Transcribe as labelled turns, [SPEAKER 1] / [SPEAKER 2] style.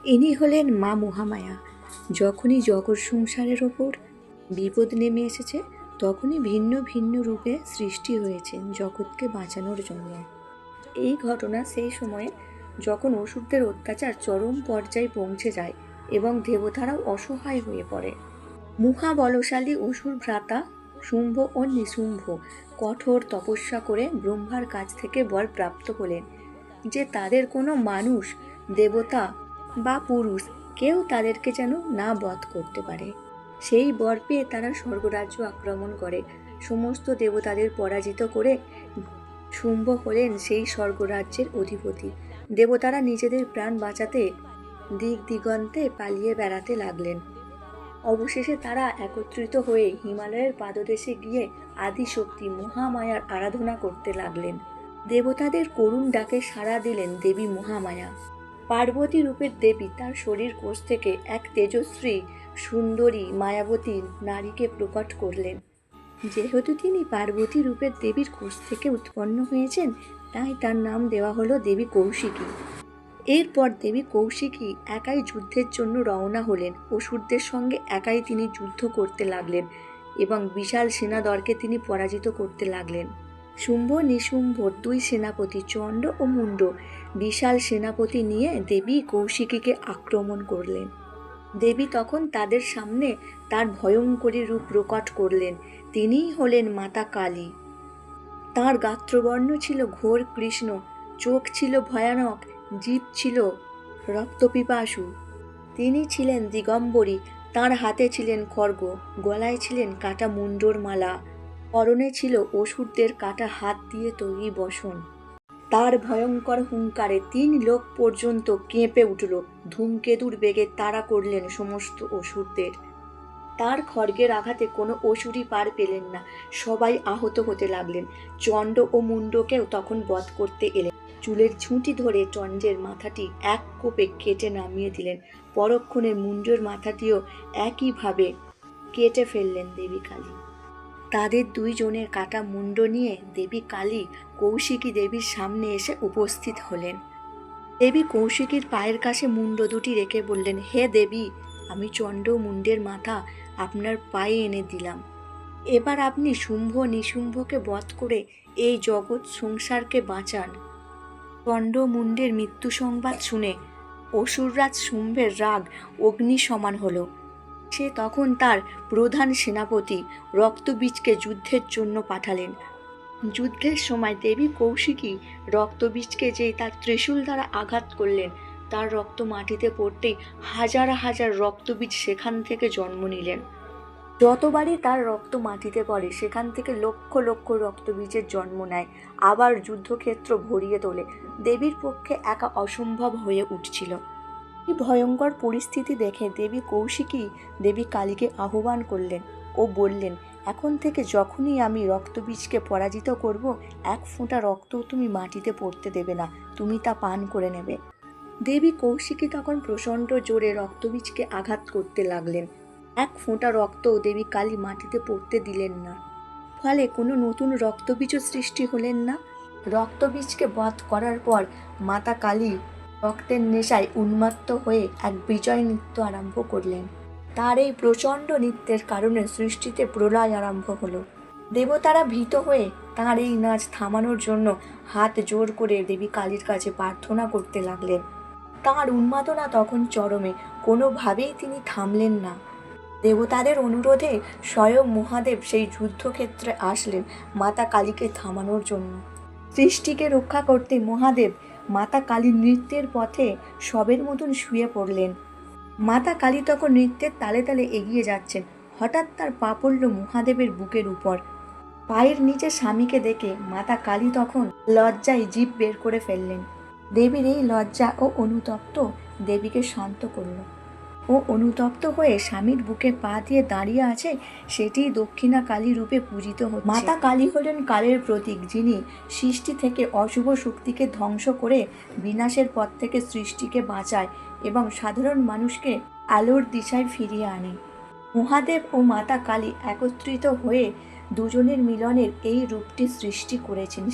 [SPEAKER 1] ইনি হলেন মা মহামায়া। যখনই জগৎ সংসারের ওপর বিপদ নেমে এসেছে, তখনই ভিন্ন ভিন্ন রূপে সৃষ্টি হয়েছেন জগৎকে বাঁচানোর জন্য। এই ঘটনা সেই সময়ে যখন অসুরদের অত্যাচার চরম পর্যায়ে পৌঁছে যায় এবং দেবতারাও অসহায় হয়ে পড়ে। মহাবলশালী অসুর ভ্রাতা শুম্ভ ও নিশুম্ভ কঠোর তপস্যা করে ব্রহ্মার কাছ থেকে বর প্রাপ্ত হলেন যে তাদের কোনো মানুষ, দেবতা বা পুরুষ কেউ তাদেরকে যেন না বধ করতে পারে। সেই বর পেয়ে তারা স্বর্গরাজ্য আক্রমণ করে সমস্ত দেবতাদের পরাজিত করে শুম্ভ হলেন সেই স্বর্গরাজ্যের অধিপতি। দেবতারা নিজেদের প্রাণ বাঁচাতে দিক দিগন্তে পালিয়ে বেড়াতে লাগলেন। অবশেষে তারা একত্রিত হয়ে হিমালয়ের পাদদেশে গিয়ে আদিশক্তি মহামায়ার আরাধনা করতে লাগলেন। দেবতাদের করুণ ডাকে সাড়া দিলেন দেবী মহামায়া। পার্বতী রূপের দেবী তার শরীর কোষ থেকে এক তেজস্বী সুন্দরী মায়াবতী নারীকে প্রকট করলেন। যেহেতু তিনি পার্বতী রূপের দেবীর কোষ থেকে উৎপন্ন হয়েছেন, তাই তার নাম দেওয়া হলো দেবী কৌশিকী। এরপর দেবী কৌশিকী একাই যুদ্ধের জন্য রওনা হলেন। অসুরদের সঙ্গে একাই তিনি যুদ্ধ করতে লাগলেন এবং বিশাল সেনাদলকে তিনি পরাজিত করতে লাগলেন। শুম্ভ নিশুম্ভর দুই সেনাপতি চণ্ড ও মুণ্ড বিশাল সেনাপতি নিয়ে দেবী কৌশিকীকে আক্রমণ করলেন। দেবী তখন তাদের সামনে তার ভয়ঙ্করী রূপ প্রকট করলেন। তিনিই হলেন মাতা কালী। তাঁর গাত্রবর্ণ ছিল ঘোর কৃষ্ণ, চোখ ছিল ভয়ানক, জিভ ছিল রক্তপিপাসু। তিনি ছিলেন দিগম্বরী, তাঁর হাতে ছিলেন খড়গ, গলায় ছিলেন কাটা মুণ্ডর মালা, পরনে ছিল অসুরদের কাটা হাত দিয়ে তৈরি বসন। তার ভয়ঙ্কর হুঙ্কারে 3 লোক পর্যন্ত কেঁপে উঠল। ধূমকেতুর বেগে তাড়া করলেন সমস্ত অসুরদের। তার খড়গের আঘাতে কোনো অসুরই পার পেলেন না, সবাই আহত হতে লাগলেন। চণ্ড ও মুণ্ডকেও তখন বধ করতে এলেন। চুলের ঝুঁটি ধরে চণ্ডের মাথাটি এক কোপে কেটে নামিয়ে দিলেন। পরক্ষণে মুণ্ডের মাথাটিও একইভাবে কেটে ফেললেন দেবী কালী। তাদের দুইজনের কাটা মুণ্ড নিয়ে দেবী কালী কৌশিকী দেবীর সামনে এসে উপস্থিত হলেন। দেবী কৌশিকীর পায়ের কাছে মুণ্ড দুটি রেখে বললেন, হে দেবী, আমি চণ্ড মুণ্ডের মাথা আপনার পায়ে এনে দিলাম। এবার আপনি শুম্ভ নিশুম্ভকে বধ করে এই জগৎ সংসারকে বাঁচান। চণ্ড মুণ্ডের মৃত্যু সংবাদ শুনে অসুররাজ শুম্ভের রাগ অগ্নি সমান হলো। সে তখন তার প্রধান সেনাপতি রক্তবীজকে যুদ্ধের জন্য পাঠালেন। যুদ্ধের সময় দেবী কৌশিকী রক্তবীজকে যেই তার ত্রিশূল দ্বারা আঘাত করলেন, তার রক্ত মাটিতে পড়তেই হাজার হাজার রক্তবীজ সেখান থেকে জন্ম নিলেন। যতবারই তার রক্ত মাটিতে পড়ে, সেখান থেকে লক্ষ লক্ষ রক্তবীজের জন্ম নেয়, আবার যুদ্ধক্ষেত্র ভরিয়ে তোলে। দেবীর পক্ষে একা অসম্ভব হয়ে উঠছিল। এই ভয়ঙ্কর পরিস্থিতি দেখে দেবী কৌশিকী দেবী কালীকে আহ্বান করলেন ও বললেন, এখন থেকে যখনই আমি রক্তবীজকে পরাজিত করব, 1 ফোঁটা রক্তও তুমি মাটিতে পড়তে দেবে না, তুমি তা পান করে নেবে। দেবী কৌশিকী তখন প্রচণ্ড জোরে রক্তবীজকে আঘাত করতে লাগলেন। 1 ফোঁটা রক্তও দেবী কালী মাটিতে পড়তে দিলেন না। ফলে কোনো নতুন রক্তবীজও সৃষ্টি হলেন না। রক্তবীজকে বধ করার পর মাতা কালী রক্তের নেশায় উন্মত্ত হয়ে এক বিজয় নৃত্য আরম্ভ করলেন। তার এই প্রচণ্ড নৃত্যের কারণে সৃষ্টিতে প্রলয় আরম্ভ হলো। দেবতারা ভীত হয়ে তাঁর এই নাচ থামানোর জন্য হাত জোর করে দেবী কালীর কাছে প্রার্থনা করতে লাগলেন। তাঁর উন্মাদনা তখন চরমে, কোনোভাবেই তিনি থামলেন না। দেবতাদের অনুরোধে স্বয়ং মহাদেব সেই যুদ্ধক্ষেত্রে আসলেন মাতা কালীকে থামানোর জন্য। সৃষ্টিকে রক্ষা করতে মহাদেব মাতা কালীর নৃত্যের পথে শবের মতন শুয়ে পড়লেন। মাতা কালী তখন নৃত্যের তালে তালে এগিয়ে যাচ্ছেন। হঠাৎ তার পা পড়ল মহাদেবের বুকের উপর। পায়ের নিচে স্বামীকে দেখে মাতা কালী তখন লজ্জায় জিভ বের করে ফেললেন। দেবীর এই লজ্জা ও অনুতপ্ত দেবীকে শান্ত করল। ও অনুতপ্ত হয়ে স্বামীর বুকে পা দিয়ে দাঁড়িয়ে আছে, সেটিই দক্ষিণা কালী রূপে পূজিত হচ্ছে। মাতা কালী হলেন কালের প্রতীক, যিনি সৃষ্টি থেকে অশুভ শক্তিকে ধ্বংস করে বিনাশের পথ থেকে সৃষ্টিকে বাঁচায় এবং সাধারণ মানুষকে আলোর দিশায় ফিরিয়ে আনে। মহাদেব ও মাতা কালী একত্রিত হয়ে দুজনের মিলনের এই রূপটি সৃষ্টি করেছেন।